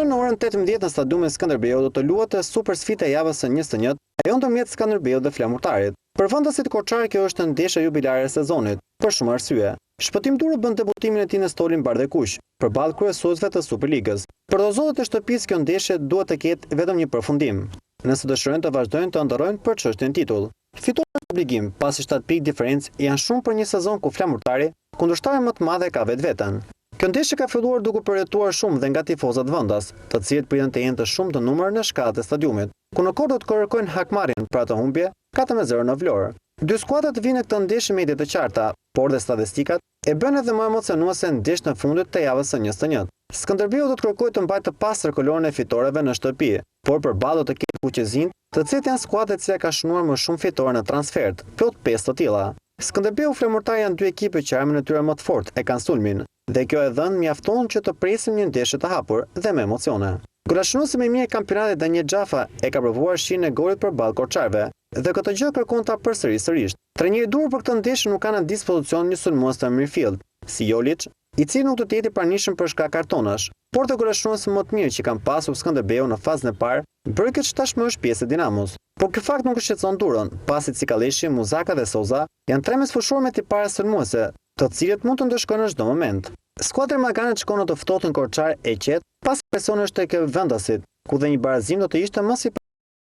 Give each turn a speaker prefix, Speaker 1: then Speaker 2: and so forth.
Speaker 1: Vonë në orën 18 në stadiumin Skënderbeu do të luajë supersfida e javës së 21, ajo ndërmjet Skënderbeut dhe Flamurtarit. Për vendasit korçar kjo është ndeshja jubilare e sezonit, për shumë arsye. Shpëtim Duro bën debutimin e tij në stolin Bardhekuq, përballë kryesuesve të Superligës. Për dozotët e shtëpisë kjo ndeshje duhet të ketë vetëm një përfundim, nëse dëshirojnë të vazhdojnë të ndërrojnë për çështjen titull. Fituar në obligim, pasi 7 pikë diferencë janë shumë për një sezon ku Flamurtari, kundërshtari më të madhe ka vetveten. Kjo ndeshje ka filluar duke përjetuar shumë dhe nga tifozat vendas, të cilët pritën të jenë të shumë të numër në shkallët e stadiumit, ku në korë do të kërkojnë hakmarrjen për atë humbje 4-0 në Vlorë. Dy skuadrat vinë në këtë ndeshje me ide të qarta, por dhe statistikat e bën edhe më emocionuese ndeshjen e fundit të javës së 21. Skënderbeu do të kërkojë të mbajë të pastër kolonën e fitoreve në shtëpi, por përballë do të ketë Kuqezin, të cilët janë skuadrat që ka shënuar më shumë fitore në transfert, plot 5 të tilla. Skënderbeu Flamurtari janë dy ekipet që armën e tyre më të fortë e kanë sulmin, dhe kjo e dhënë mjafton që të presim një ndeshje të hapur dhe me emocione. Golashënuesi më i mirë i kampionatit Daniel Xhafa e ka provuar shihen e golit përballë korçarëve dhe këtë gjë kërkon ta përsërisë. Trajneri i dur për këtë ndeshje nuk ka në dispozicion një sulmues të mirëfill, si Jolić, i cili nuk do të jetë i pranishëm për shkak kartonash, por të golashënuesi më të mirë që kanë pasur Skënderbeu në fazën e parë, bëri këtë që tashmë është pjesë e Dinamos. Por ky fakt nuk shqetëson Durën, pasi Cikaleshi, Muzaka dhe Souza janë tre mesfushorë me tipare sulmuese, të cilët mund të ndeshkojnë në çdo moment. Skuadra Marganet shkon në të ftohtin korçar e qetë, pas presoni është tek vendasit, ku dhe një barazim do të ishte më